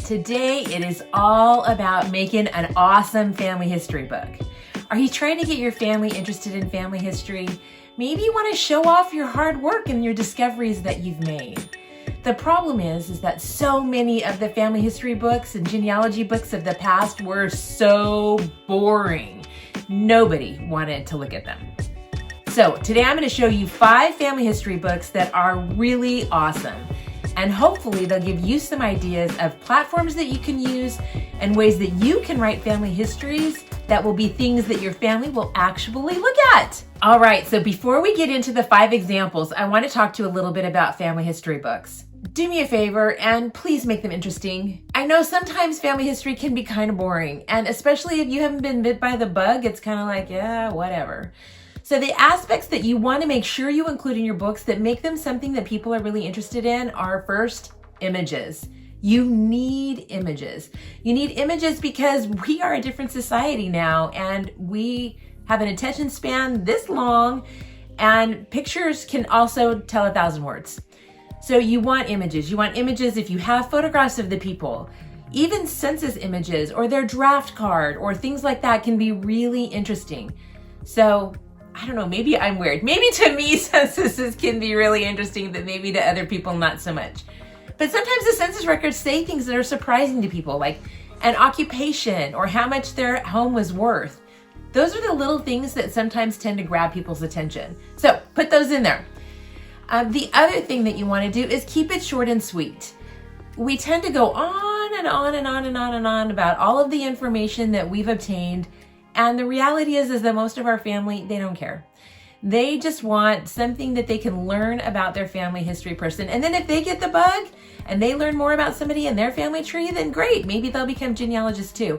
Today it is all about making an awesome family history book. Are you trying to get your family interested in family history? Maybe you want to show off your hard work and your discoveries that you've made. The problem is that so many of the family history books and genealogy books of the past were so boring. Nobody wanted to look at them. So today I'm going to show you 5 family history books that are really awesome. And hopefully they'll give you some ideas of platforms that you can use and ways that you can write family histories that will be things that your family will actually look at. All right, so before we get into the 5 examples, I want to talk to you a little bit about family history books. Do me a favor and please make them interesting. I know sometimes family history can be kind of boring, and especially if you haven't been bit by the bug, it's kind of like, yeah, whatever. So the aspects that you want to make sure you include in your books that make them something that people are really interested in are, first, images. You need images. You need images because we are a different society now, and we have an attention span this long, and pictures can also tell 1,000 words. So you want images. You want images if you have photographs of the people. Even census images or their draft card or things like that can be really interesting. So I don't know, maybe I'm weird. Maybe to me, censuses can be really interesting, but maybe to other people, not so much. But sometimes the census records say things that are surprising to people, like an occupation or how much their home was worth. Those are the little things that sometimes tend to grab people's attention. So put those in there. The other thing that you want to do is keep it short and sweet. We tend to go on and on and on and on and on about all of the information that we've obtained. And the reality is that most of our family, they don't care. They just want something that they can learn about their family history person. And then if they get the bug and they learn more about somebody in their family tree, then great. Maybe they'll become genealogists too.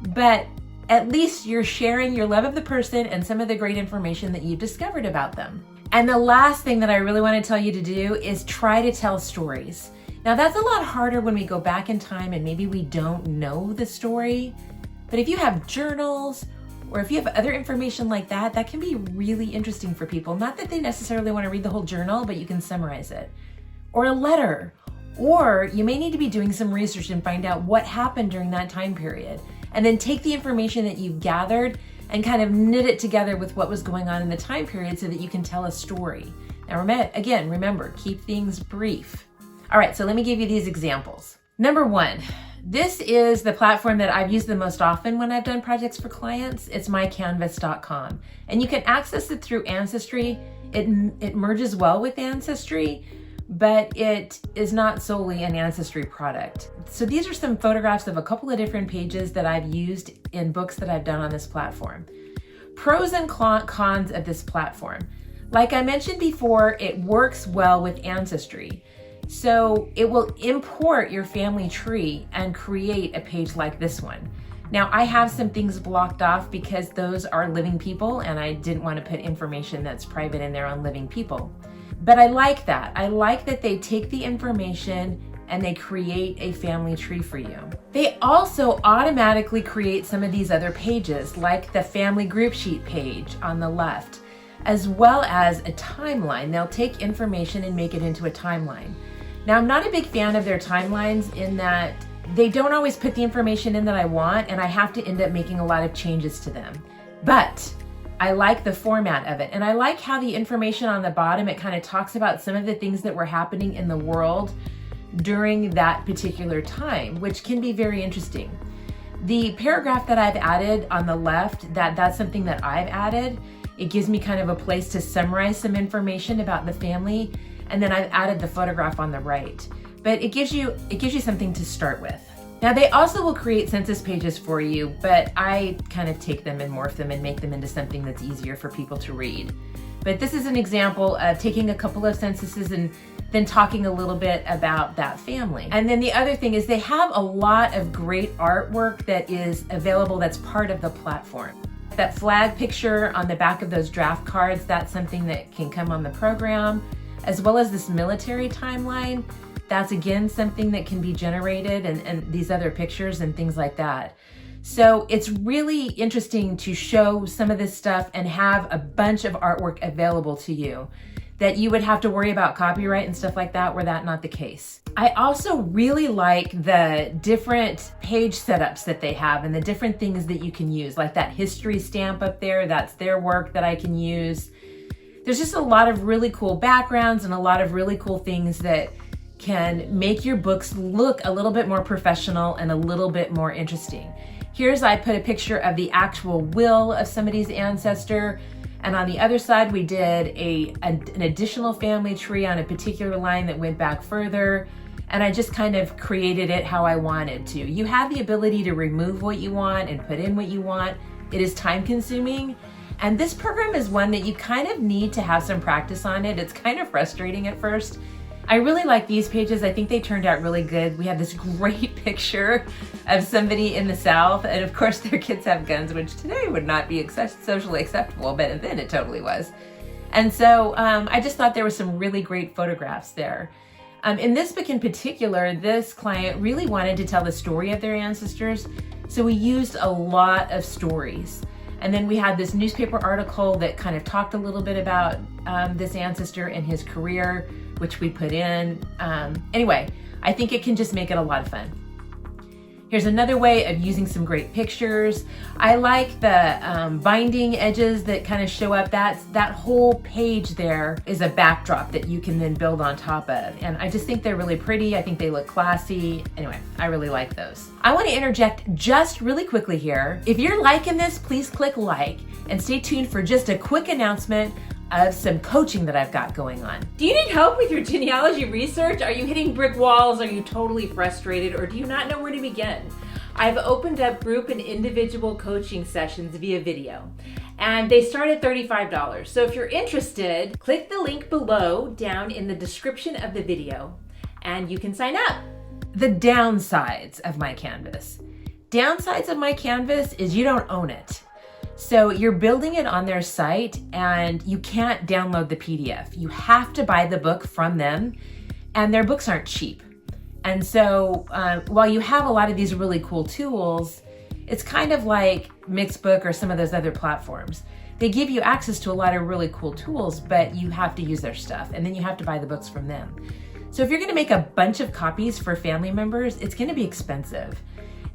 But at least you're sharing your love of the person and some of the great information that you've discovered about them. And the last thing that I really want to tell you to do is try to tell stories. Now that's a lot harder when we go back in time and maybe we don't know the story. But if you have journals or if you have other information like that, that can be really interesting for people. Not that they necessarily want to read the whole journal, but you can summarize it. Or a letter. Or you may need to be doing some research and find out what happened during that time period. And then take the information that you've gathered and kind of knit it together with what was going on in the time period so that you can tell a story. Now remember, keep things brief. All right, so let me give you these examples. Number 1. This is the platform that I've used the most often when I've done projects for clients. It's MyCanvas.com. And you can access it through Ancestry. It merges well with Ancestry, but it is not solely an Ancestry product. So these are some photographs of a couple of different pages that I've used in books that I've done on this platform. Pros and cons of this platform. Like I mentioned before, it works well with Ancestry. So it will import your family tree and create a page like this one. Now I have some things blocked off because those are living people and I didn't want to put information that's private in there on living people. But I like that. I like that they take the information and they create a family tree for you. They also automatically create some of these other pages, like the family group sheet page on the left, as well as a timeline. They'll take information and make it into a timeline. Now, I'm not a big fan of their timelines in that they don't always put the information in that I want, and I have to end up making a lot of changes to them. But I like the format of it, and I like how the information on the bottom, it kind of talks about some of the things that were happening in the world during that particular time, which can be very interesting. The paragraph that I've added on the left, that's something that I've added. It gives me kind of a place to summarize some information about the family, and then I've added the photograph on the right. But it gives you something to start with. Now they also will create census pages for you, but I kind of take them and morph them and make them into something that's easier for people to read. But this is an example of taking a couple of censuses and then talking a little bit about that family. And then the other thing is they have a lot of great artwork that is available that's part of the platform. That flag picture on the back of those draft cards, that's something that can come on the program, as well as this military timeline. That's again something that can be generated, and these other pictures and things like that. So it's really interesting to show some of this stuff and have a bunch of artwork available to you. that you would have to worry about copyright and stuff like that, were that not the case. I also really like the different page setups that they have and the different things that you can use, like that history stamp up there, that's their work that I can use. There's just a lot of really cool backgrounds and a lot of really cool things that can make your books look a little bit more professional and a little bit more interesting. I put a picture of the actual will of somebody's ancestor. And on the other side, we did an additional family tree on a particular line that went back further. And I just kind of created it how I wanted to. You have the ability to remove what you want and put in what you want. It is time consuming. And this program is one that you kind of need to have some practice on it. It's kind of frustrating at first. I really like these pages. I think they turned out really good. We have this great picture of somebody in the South, and of course their kids have guns, which today would not be socially acceptable, but then it totally was. And so I just thought there were some really great photographs there. In this book in particular, this client really wanted to tell the story of their ancestors, so we used a lot of stories. And then we had this newspaper article that kind of talked a little bit about this ancestor and his career, which we put in. Anyway, I think it can just make it a lot of fun. Here's another way of using some great pictures. I like the binding edges that kind of show up. That whole page there is a backdrop that you can then build on top of. And I just think they're really pretty. I think they look classy. Anyway, I really like those. I want to interject just really quickly here. If you're liking this, please click like and stay tuned for just a quick announcement of some coaching that I've got going on. Do you need help with your genealogy research? Are you hitting brick walls? Are you totally frustrated? Or do you not know where to begin? I've opened up group and individual coaching sessions via video, and they start at $35. So if you're interested, click the link below down in the description of the video and you can sign up. The downsides of MyCanvas. Downsides of MyCanvas is you don't own it. So you're building it on their site and you can't download the PDF. You have to buy the book from them, and their books aren't cheap. And so while you have a lot of these really cool tools, it's kind of like Mixbook or some of those other platforms. They give you access to a lot of really cool tools, but you have to use their stuff, and then you have to buy the books from them. So if you're gonna make a bunch of copies for family members, it's gonna be expensive.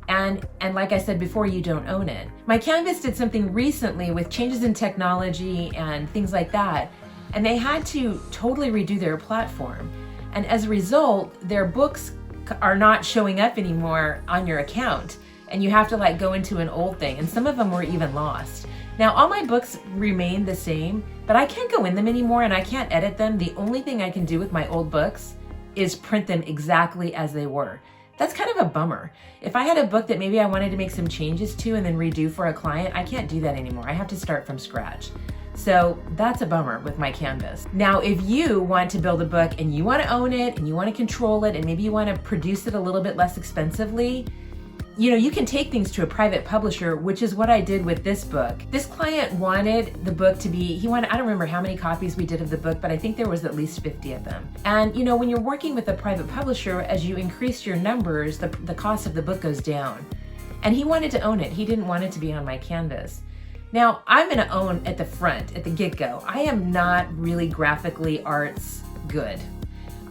And like I said before, you don't own it. MyCanvas did something recently with changes in technology and things like that, and they had to totally redo their platform. And as a result, their books are not showing up anymore on your account, and you have to like go into an old thing, and some of them were even lost. Now, all my books remain the same, but I can't go in them anymore and I can't edit them. The only thing I can do with my old books is print them exactly as they were. That's kind of a bummer. If I had a book that maybe I wanted to make some changes to and then redo for a client, I can't do that anymore. I have to start from scratch. So that's a bummer with MyCanvas. Now, if you want to build a book and you want to own it and you want to control it and maybe you want to produce it a little bit less expensively, you can take things to a private publisher, which is what I did with this book. This client wanted the book to be, I don't remember how many copies we did of the book, but I think there was at least 50 of them. And when you're working with a private publisher, as you increase your numbers, the cost of the book goes down. And he wanted to own it. He didn't want it to be on MyCanvas. Now, I'm gonna own at the front, at the get-go. I am not really graphically arts good.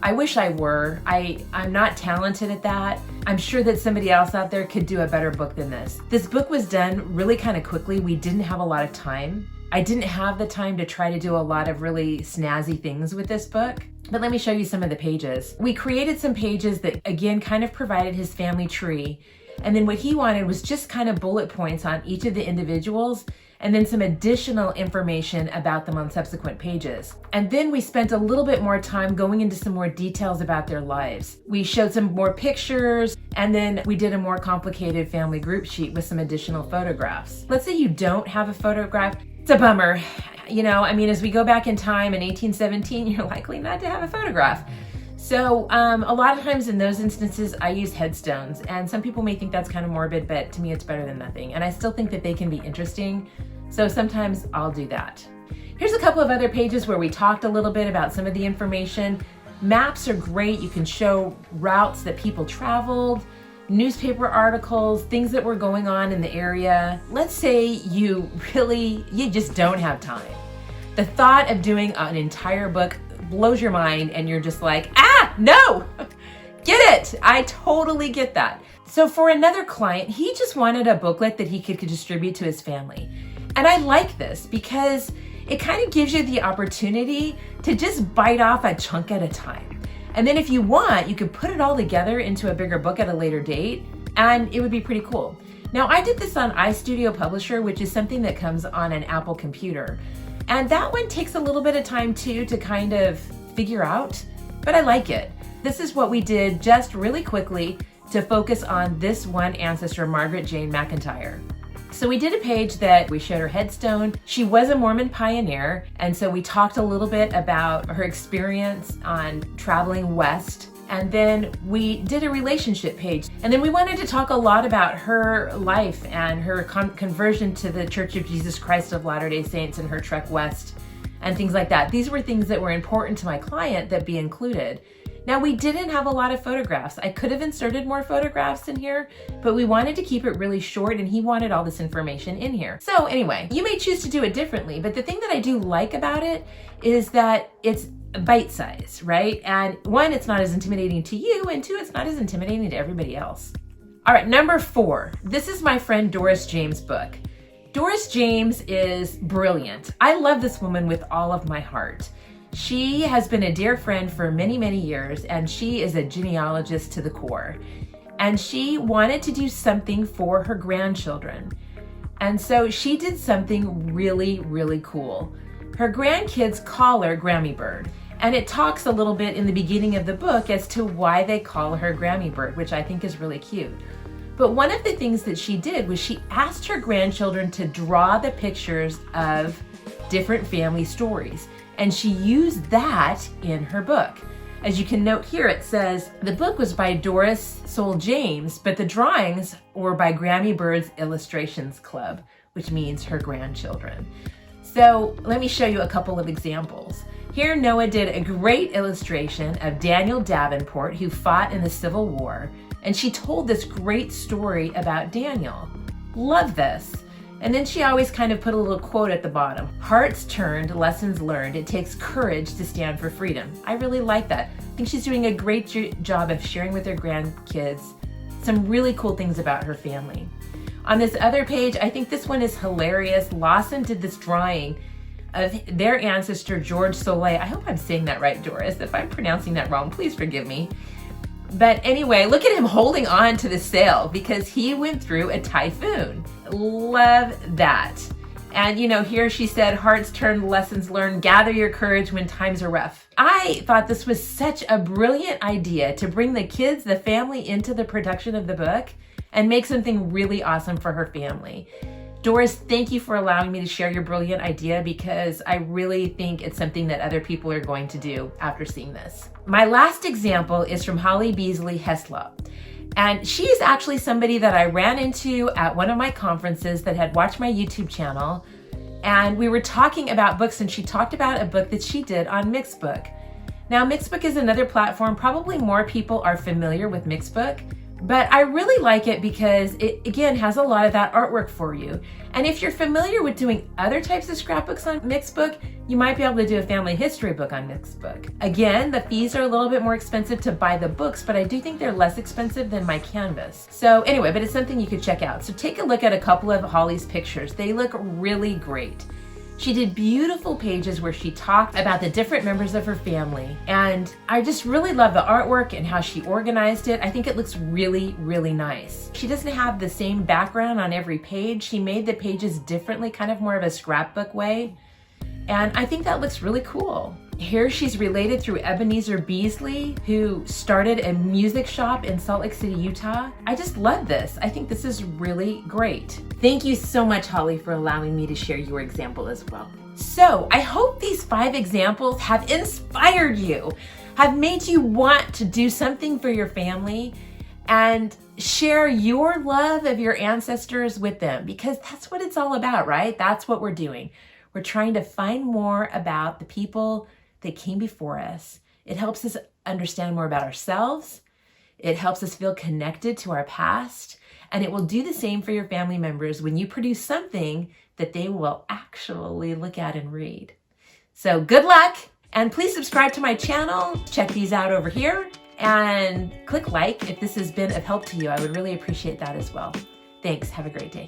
I wish I were. I'm not talented at that. I'm sure that somebody else out there could do a better book than this. This book was done really kind of quickly. We didn't have a lot of time. I didn't have the time to try to do a lot of really snazzy things with this book. But let me show you some of the pages. We created some pages that, again, kind of provided his family tree. And then what he wanted was just kind of bullet points on each of the individuals, and then some additional information about them on subsequent pages. And then we spent a little bit more time going into some more details about their lives. We showed some more pictures, and then we did a more complicated family group sheet with some additional photographs. Let's say you don't have a photograph. It's a bummer. As we go back in time in 1817, you're likely not to have a photograph. So a lot of times in those instances, I use headstones, and some people may think that's kind of morbid, but to me it's better than nothing. And I still think that they can be interesting. So sometimes I'll do that. Here's a couple of other pages where we talked a little bit about some of the information. Maps are great. You can show routes that people traveled, newspaper articles, things that were going on in the area. Let's say you just don't have time. The thought of doing an entire book blows your mind and you're just like, no, get it. I totally get that. So for another client, he just wanted a booklet that he could distribute to his family. And I like this because it kind of gives you the opportunity to just bite off a chunk at a time. And then if you want, you could put it all together into a bigger book at a later date, and it would be pretty cool. Now, I did this on iStudio Publisher, which is something that comes on an Apple computer. And that one takes a little bit of time too to kind of figure out, but I like it. This is what we did just really quickly to focus on this one ancestor, Margaret Jane McIntyre. So we did a page that we showed her headstone. She was a Mormon pioneer, and so we talked a little bit about her experience on traveling west. And then we did a relationship page. And then we wanted to talk a lot about her life and her conversion to the Church of Jesus Christ of Latter-day Saints and her trek west and things like that. These were things that were important to my client that be included. Now, we didn't have a lot of photographs. I could have inserted more photographs in here, but we wanted to keep it really short and he wanted all this information in here. So anyway, you may choose to do it differently, but the thing that I do like about it is that it's bite size, right? And one, it's not as intimidating to you, and two, it's not as intimidating to everybody else. All right, number 4. This is my friend Doris James' book. Doris James is brilliant. I love this woman with all of my heart. She has been a dear friend for many, many years, and she is a genealogist to the core. And she wanted to do something for her grandchildren. And so she did something really, really cool. Her grandkids call her Grammy Bird. And it talks a little bit in the beginning of the book as to why they call her Grammy Bird, which I think is really cute. But one of the things that she did was she asked her grandchildren to draw the pictures of different family stories. And she used that in her book. As you can note here, it says, the book was by Doris Soule James, but the drawings were by Grammy Bird's Illustrations Club, which means her grandchildren. So let me show you a couple of examples. Here, Noah did a great illustration of Daniel Davenport, who fought in the Civil War, and she told this great story about Daniel. Love this. And then she always kind of put a little quote at the bottom. Hearts turned, lessons learned. It takes courage to stand for freedom. I really like that. I think she's doing a great job of sharing with her grandkids some really cool things about her family. On this other page, I think this one is hilarious. Lawson did this drawing of their ancestor, George Soule. I hope I'm saying that right, Doris. If I'm pronouncing that wrong, please forgive me. But anyway, look at him holding on to the sail because he went through a typhoon. Love that. And you know, here she said, hearts turned, lessons learned, gather your courage when times are rough. I thought this was such a brilliant idea to bring the kids, the family into the production of the book and make something really awesome for her family. Doris, thank you for allowing me to share your brilliant idea because I really think it's something that other people are going to do after seeing this. My last example is from Holly Beesley Heslop. And she is actually somebody that I ran into at one of my conferences that had watched my YouTube channel. And we were talking about books and she talked about a book that she did on Mixbook. Now, Mixbook is another platform. Probably more people are familiar with Mixbook. But I really like it because it, again, has a lot of that artwork for you. And if you're familiar with doing other types of scrapbooks on Mixbook, you might be able to do a family history book on Mixbook. Again, the fees are a little bit more expensive to buy the books, but I do think they're less expensive than MyCanvas. So anyway, but it's something you could check out. So take a look at a couple of Holly's pictures. They look really great. She did beautiful pages where she talked about the different members of her family. And I just really love the artwork and how she organized it. I think it looks really, really nice. She doesn't have the same background on every page. She made the pages differently, kind of more of a scrapbook way. And I think that looks really cool. Here she's related through Ebenezer Beesley, who started a music shop in Salt Lake City, Utah. I just love this. I think this is really great. Thank you so much, Holly, for allowing me to share your example as well. So I hope these 5 examples have inspired you, have made you want to do something for your family and share your love of your ancestors with them, because that's what it's all about, right? That's what we're doing. We're trying to find more about the people that came before us. It helps us understand more about ourselves. It helps us feel connected to our past. And it will do the same for your family members when you produce something that they will actually look at and read. So good luck, and please subscribe to my channel. Check these out over here, and click like if this has been of help to you. I would really appreciate that as well. Thanks. Have a great day.